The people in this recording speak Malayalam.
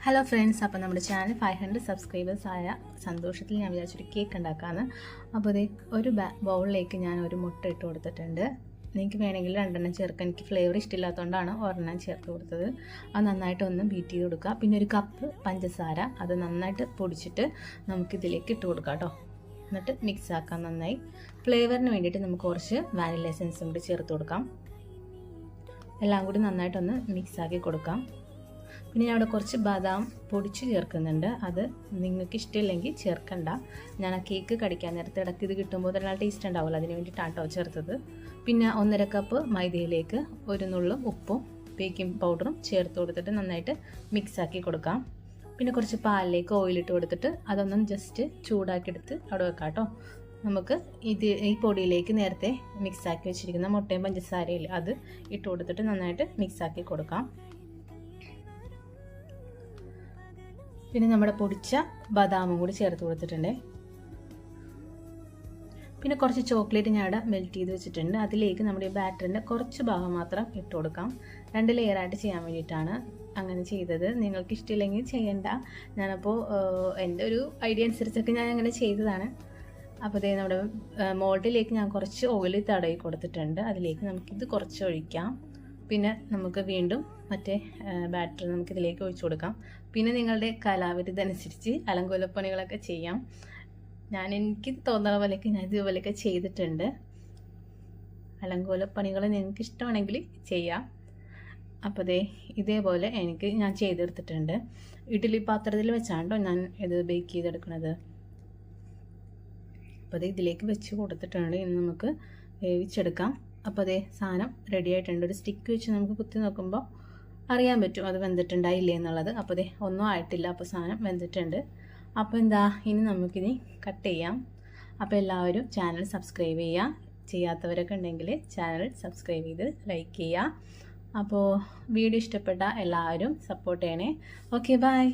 ഹലോ ഫ്രണ്ട്സ്, അപ്പോൾ നമ്മുടെ ചാനൽ 500 സബ്സ്ക്രൈബേഴ്സ് ആയ സന്തോഷത്തിൽ ഞാൻ വിചാരിച്ചൊരു കേക്ക് ഉണ്ടാക്കാമെന്ന്. അപ്പോൾ ഇത് ഒരു ബൗളിലേക്ക് ഞാൻ ഒരു മുട്ട ഇട്ട് കൊടുത്തിട്ടുണ്ട്. നിങ്ങൾക്ക് വേണമെങ്കിൽ രണ്ടെണ്ണം ചേർക്കാം. എനിക്ക് ഫ്ലേവർ ഇഷ്ടമില്ലാത്തതുകൊണ്ടാണ് ഒരെണ്ണം ചേർത്ത് കൊടുത്തത്. അത് നന്നായിട്ടൊന്ന് ബീറ്റ് ചെയ്ത് കൊടുക്കുക. പിന്നെ ഒരു കപ്പ് പഞ്ചസാര, അത് നന്നായിട്ട് പൊടിച്ചിട്ട് നമുക്കിതിലേക്ക് ഇട്ട് കൊടുക്കാം കേട്ടോ. എന്നിട്ട് മിക്സ് ആക്കാം നന്നായി. ഫ്ലേവറിന് വേണ്ടിയിട്ട് നമുക്ക് കുറച്ച് വാനില എസൻസും കൂടി ചേർത്ത് കൊടുക്കാം. എല്ലാം കൂടി നന്നായിട്ടൊന്ന് മിക്സാക്കി കൊടുക്കാം. പിന്നെ ഞാൻ അവിടെ കുറച്ച് ബദാം പൊടിച്ച് ചേർക്കുന്നുണ്ട്. അത് നിങ്ങൾക്ക് ഇഷ്ടമില്ലെങ്കിൽ ചേർക്കണ്ട. ഞാൻ ആ കേക്ക് കടിക്കാൻ നേരത്തെ ഇടയ്ക്ക് ഇത് കിട്ടുമ്പോൾ നല്ല ടേസ്റ്റ് ഉണ്ടാവില്ല, അതിന് വേണ്ടിയിട്ടാണ് കേട്ടോ ചേർത്തത്. പിന്നെ 1.5 കപ്പ് മൈദയിലേക്ക് ഒരു നുള്ളും ഉപ്പും ബേക്കിംഗ് പൗഡറും ചേർത്ത് കൊടുത്തിട്ട് നന്നായിട്ട് മിക്സാക്കി കൊടുക്കാം. പിന്നെ കുറച്ച് പാലിലേക്ക് ഓയിലിട്ട് കൊടുത്തിട്ട് അതൊന്നും ജസ്റ്റ് ചൂടാക്കിയെടുത്ത് അവിടെ വെക്കാം കേട്ടോ. നമുക്ക് ഈ പൊടിയിലേക്ക് നേരത്തെ മിക്സാക്കി വെച്ചിരിക്കുന്ന മുട്ടയും പഞ്ചസാരയിൽ അത് ഇട്ട് കൊടുത്തിട്ട് നന്നായിട്ട് മിക്സാക്കി കൊടുക്കാം. പിന്നെ നമ്മുടെ പൊടിച്ച ബദാമും കൂടി ചേർത്ത് കൊടുത്തിട്ടുണ്ട്. പിന്നെ കുറച്ച് ചോക്ലേറ്റ് ഞാൻ ഇവിടെ മെൽറ്റ് ചെയ്ത് വെച്ചിട്ടുണ്ട്. അതിലേക്ക് നമ്മുടെ ഈ ബാറ്ററിൻ്റെ കുറച്ച് ഭാഗം മാത്രം ഇട്ട് കൊടുക്കാം. 2 ലെയറായിട്ട് ചെയ്യാൻ വേണ്ടിയിട്ടാണ് അങ്ങനെ ചെയ്തത്. നിങ്ങൾക്ക് ഇഷ്ടമില്ലെങ്കിൽ ചെയ്യണ്ട. ഞാനപ്പോൾ എൻ്റെ ഒരു ഐഡിയ അനുസരിച്ചൊക്കെ ഞാൻ അങ്ങനെ ചെയ്തതാണ്. അപ്പോൾ അതേ നമ്മുടെ മോൾഡിലേക്ക് ഞാൻ കുറച്ച് ഓയിൽ തടവി കൊടുത്തിട്ടുണ്ട്. അതിലേക്ക് നമുക്കിത് കുറച്ച് ഒഴിക്കാം. പിന്നെ നമുക്ക് വീണ്ടും മറ്റേ ബാറ്റർ നമുക്കിതിലേക്ക് ഒഴിച്ചു കൊടുക്കാം. പിന്നെ നിങ്ങളുടെ കലാവിരുദ്ധനുസരിച്ച് അലങ്കോലപ്പണികളൊക്കെ ചെയ്യാം. എനിക്ക് തോന്നുന്ന പോലെയൊക്കെ ഞാൻ ഇതുപോലെയൊക്കെ ചെയ്തിട്ടുണ്ട്. അലങ്കോലപ്പണികൾ നിങ്ങൾക്ക് ഇഷ്ടമാണെങ്കിൽ ചെയ്യാം. അപ്പോൾ ഇതേപോലെ ഞാൻ ചെയ്തെടുത്തിട്ടുണ്ട്. ഇഡ്ഡലി പാത്രത്തിൽ വെച്ചാണ്ടോ ഞാൻ ഇത് ബേക്ക് ചെയ്തെടുക്കുന്നത്. അപ്പോൾ ഇതിലേക്ക് വെച്ച് കൊടുത്തിട്ടുണ്ട്. ഇനി നമുക്ക് വേവിച്ചെടുക്കാം. അപ്പോൾ സാധനം റെഡി ആയിട്ടുണ്ട്. ഒരു സ്റ്റിക്ക് വെച്ച് നമുക്ക് കുത്തി നോക്കുമ്പോൾ അറിയാൻ പറ്റും അത് വെന്തിട്ടുണ്ടായില്ലേ എന്നുള്ളത്. അപ്പോൾ ഒന്നും ആയിട്ടില്ല. അപ്പോൾ സാധനം വെന്തിട്ടുണ്ട്. അപ്പോൾ ഇനി നമുക്കിനി കട്ട് ചെയ്യാം. അപ്പോൾ എല്ലാവരും ചാനൽ സബ്സ്ക്രൈബ് ചെയ്യുക. ചെയ്യാത്തവരൊക്കെ ഉണ്ടെങ്കിൽ ചാനൽ സബ്സ്ക്രൈബ് ചെയ്ത് ലൈക്ക് ചെയ്യുക. അപ്പോൾ വീഡിയോ ഇഷ്ടപ്പെട്ട എല്ലാവരും സപ്പോർട്ട് ചെയ്യണേ. Okay, by.